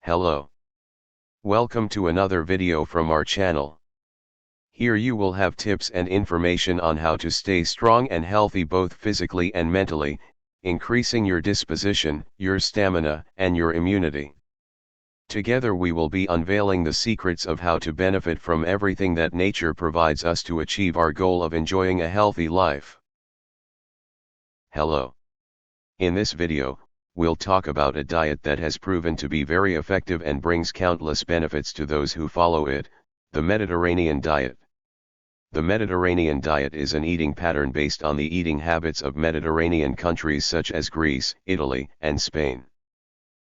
Hello. Welcome to another video from our channel. Here you will have tips and information on how to stay strong and healthy both physically and mentally, increasing your disposition, your stamina, and your immunity. Together we will be unveiling the secrets of how to benefit from everything that nature provides us to achieve our goal of enjoying a healthy life. Hello. In this video, we'll talk about a diet that has proven to be very effective and brings countless benefits to those who follow it, the Mediterranean diet. The Mediterranean diet is an eating pattern based on the eating habits of Mediterranean countries such as Greece, Italy, and Spain.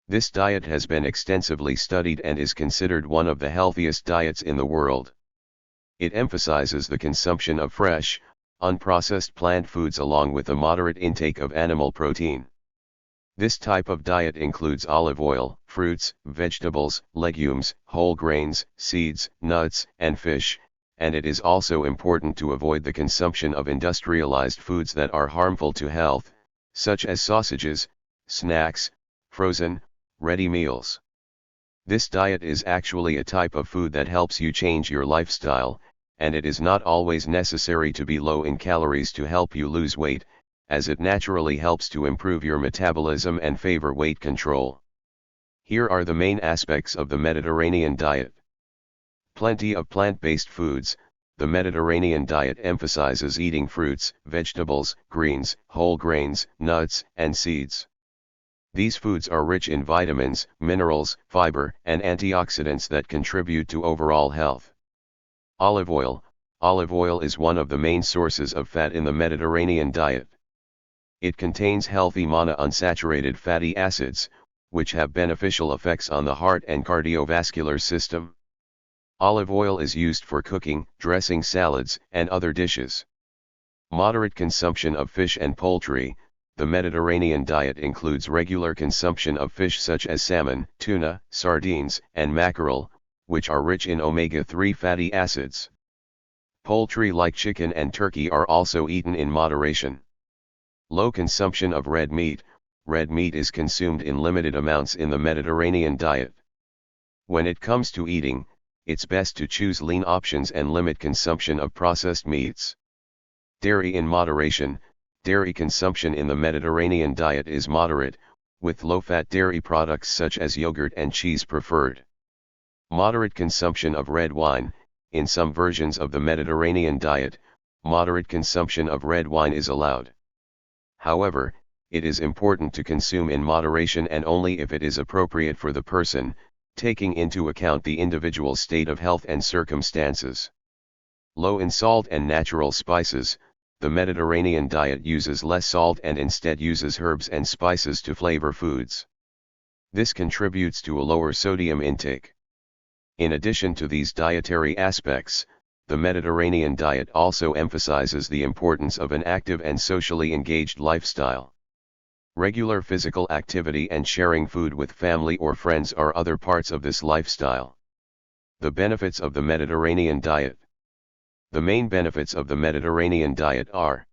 This diet has been extensively studied and is considered one of the healthiest diets in the world. It emphasizes the consumption of fresh, unprocessed plant foods along with a moderate intake of animal protein. This type of diet includes olive oil, fruits, vegetables, legumes, whole grains, seeds, nuts, and fish, and it is also important to avoid the consumption of industrialized foods that are harmful to health, such as sausages, snacks, frozen, ready meals. This diet is actually a type of food that helps you change your lifestyle, and it is not always necessary to be low in calories to help you lose weight, as it naturally helps to improve your metabolism and favor weight control. Here are the main aspects of the Mediterranean diet. Plenty of plant-based foods. The Mediterranean diet emphasizes eating fruits, vegetables, greens, whole grains, nuts, and seeds. These foods are rich in vitamins, minerals, fiber, and antioxidants that contribute to overall health. Olive oil. Olive oil is one of the main sources of fat in the Mediterranean diet. It contains healthy monounsaturated fatty acids, which have beneficial effects on the heart and cardiovascular system. Olive oil is used for cooking, dressing salads, and other dishes. Moderate consumption of fish and poultry. The Mediterranean diet includes regular consumption of fish such as salmon, tuna, sardines, and mackerel, which are rich in omega-3 fatty acids. Poultry like chicken and turkey are also eaten in moderation. Low consumption of red meat. Red meat is consumed in limited amounts in the Mediterranean diet. When it comes to eating, it's best to choose lean options and limit consumption of processed meats. Dairy in moderation. Dairy consumption in the Mediterranean diet is moderate, with low-fat dairy products such as yogurt and cheese preferred. Moderate consumption of red wine. In some versions of the Mediterranean diet, moderate consumption of red wine is allowed. However, it is important to consume in moderation and only if it is appropriate for the person, taking into account the individual state of health and circumstances. Low in salt and natural spices. The Mediterranean diet uses less salt and instead uses herbs and spices to flavor foods. This contributes to a lower sodium intake. In addition to these dietary aspects, the Mediterranean diet also emphasizes the importance of an active and socially engaged lifestyle. Regular physical activity and sharing food with family or friends are other parts of this lifestyle. The benefits of the Mediterranean diet. The main benefits of the Mediterranean diet are: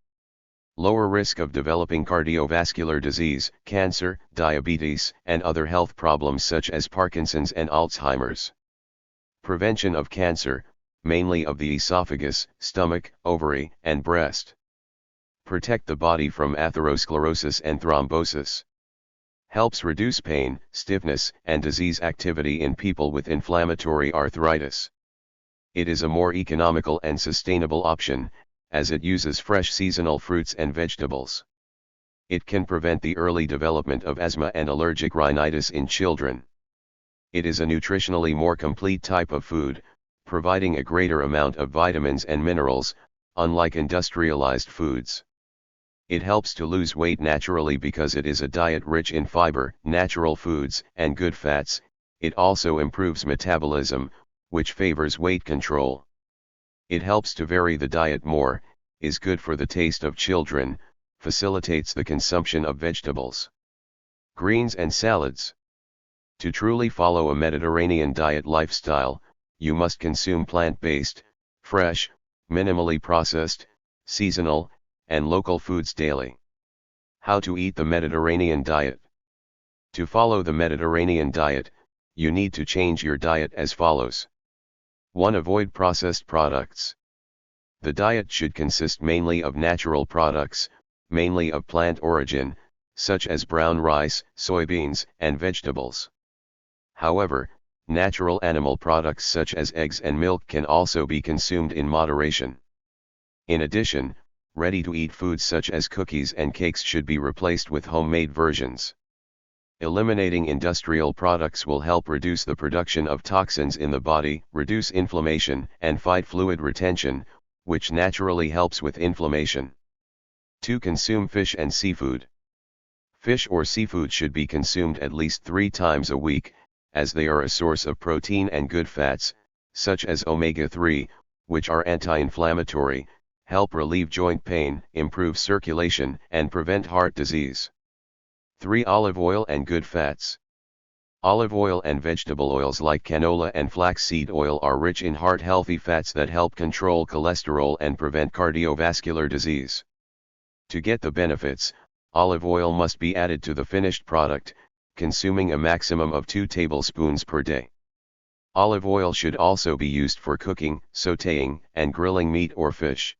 lower risk of developing cardiovascular disease, cancer, diabetes, and other health problems such as Parkinson's and Alzheimer's. Prevention of cancer, mainly of the esophagus, stomach, ovary, and breast. Protect the body from atherosclerosis and thrombosis. Helps reduce pain, stiffness, and disease activity in people with inflammatory arthritis. It is a more economical and sustainable option, as it uses fresh seasonal fruits and vegetables. It can prevent the early development of asthma and allergic rhinitis in children. It is a nutritionally more complete type of food, providing a greater amount of vitamins and minerals, unlike industrialized foods. It helps to lose weight naturally because it is a diet rich in fiber, natural foods, and good fats. It also improves metabolism, which favors weight control. It helps to vary the diet more, is good for the taste of children, facilitates the consumption of vegetables, greens and salads. To truly follow a Mediterranean diet lifestyle, you must consume plant-based, fresh, minimally processed, seasonal, and local foods daily. How to eat the Mediterranean diet. To follow the Mediterranean diet, you need to change your diet as follows. 1. Avoid processed products. The diet should consist mainly of natural products, mainly of plant origin, such as brown rice, soybeans, and vegetables. However, natural animal products such as eggs and milk can also be consumed in moderation. In addition, ready-to-eat foods such as cookies and cakes should be replaced with homemade versions. Eliminating industrial products will help reduce the production of toxins in the body, reduce inflammation, and fight fluid retention, which naturally helps with inflammation. 2. Consume fish and seafood. Fish or seafood should be consumed at least 3 times a week, as they are a source of protein and good fats, such as omega-3, which are anti-inflammatory, help relieve joint pain, improve circulation, and prevent heart disease. 3. Olive oil and good fats. Olive oil and vegetable oils like canola and flaxseed oil are rich in heart-healthy fats that help control cholesterol and prevent cardiovascular disease. To get the benefits, olive oil must be added to the finished product, consuming a maximum of 2 tablespoons per day. Olive oil should also be used for cooking, sautéing, and grilling meat or fish.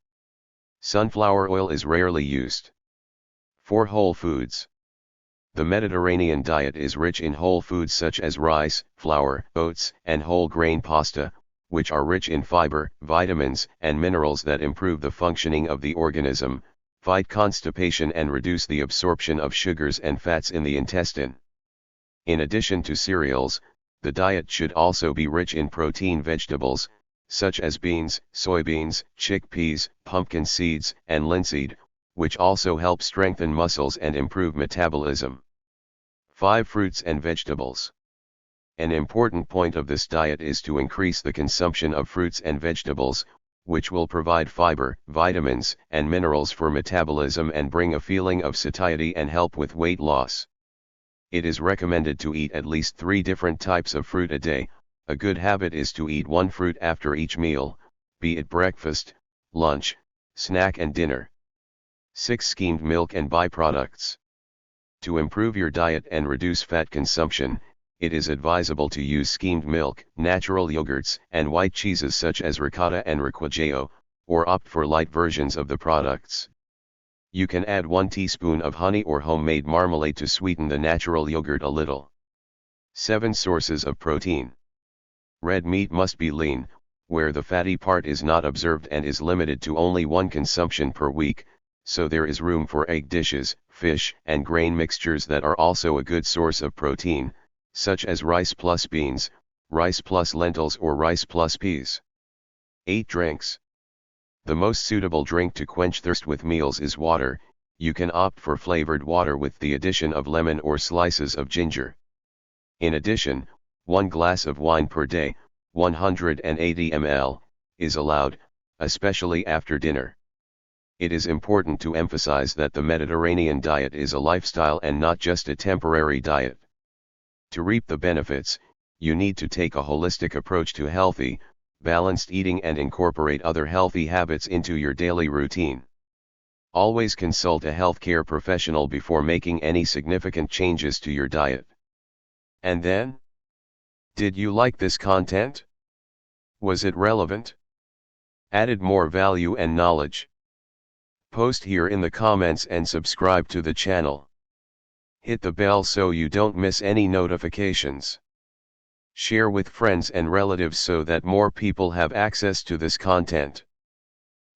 Sunflower oil is rarely used. 4. Whole foods. The Mediterranean diet is rich in whole foods such as rice, flour, oats, and whole grain pasta, which are rich in fiber, vitamins, and minerals that improve the functioning of the organism, fight constipation and reduce the absorption of sugars and fats in the intestine. In addition to cereals, the diet should also be rich in protein vegetables, such as beans, soybeans, chickpeas, pumpkin seeds, and linseed, which also help strengthen muscles and improve metabolism. 5. Fruits and vegetables. An important point of this diet is to increase the consumption of fruits and vegetables, which will provide fiber, vitamins, and minerals for metabolism and bring a feeling of satiety and help with weight loss. It is recommended to eat at least 3 different types of fruit a day. A good habit is to eat 1 fruit after each meal, be it breakfast, lunch, snack and dinner. 6. Skimmed milk and byproducts. To improve your diet and reduce fat consumption, it is advisable to use skimmed milk, natural yogurts, and white cheeses such as ricotta and requaggio, or opt for light versions of the products. You can add 1 teaspoon of honey or homemade marmalade to sweeten the natural yogurt a little. 7. Sources of protein. Red meat must be lean, where the fatty part is not observed and is limited to only 1 consumption per week, so there is room for egg dishes, fish, and grain mixtures that are also a good source of protein, such as rice plus beans, rice plus lentils or rice plus peas. 8. Drinks. The most suitable drink to quench thirst with meals is water. You can opt for flavored water with the addition of lemon or slices of ginger. In addition, 1 glass of wine per day, 180 ml, is allowed, especially after dinner. It is important to emphasize that the Mediterranean diet is a lifestyle and not just a temporary diet. To reap the benefits, you need to take a holistic approach to healthy, balanced eating and incorporate other healthy habits into your daily routine. Always consult a healthcare professional before making any significant changes to your diet. And then? Did you like this content? Was it relevant? Added more value and knowledge? Post here in the comments and subscribe to the channel. Hit the bell so you don't miss any notifications. Share with friends and relatives so that more people have access to this content.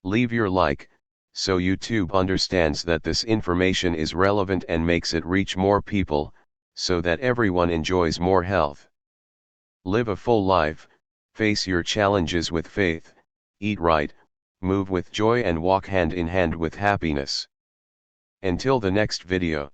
Leave your like, so YouTube understands that this information is relevant and makes it reach more people, so that everyone enjoys more health. Live a full life, face your challenges with faith, eat right, move with joy and walk hand in hand with happiness. Until the next video.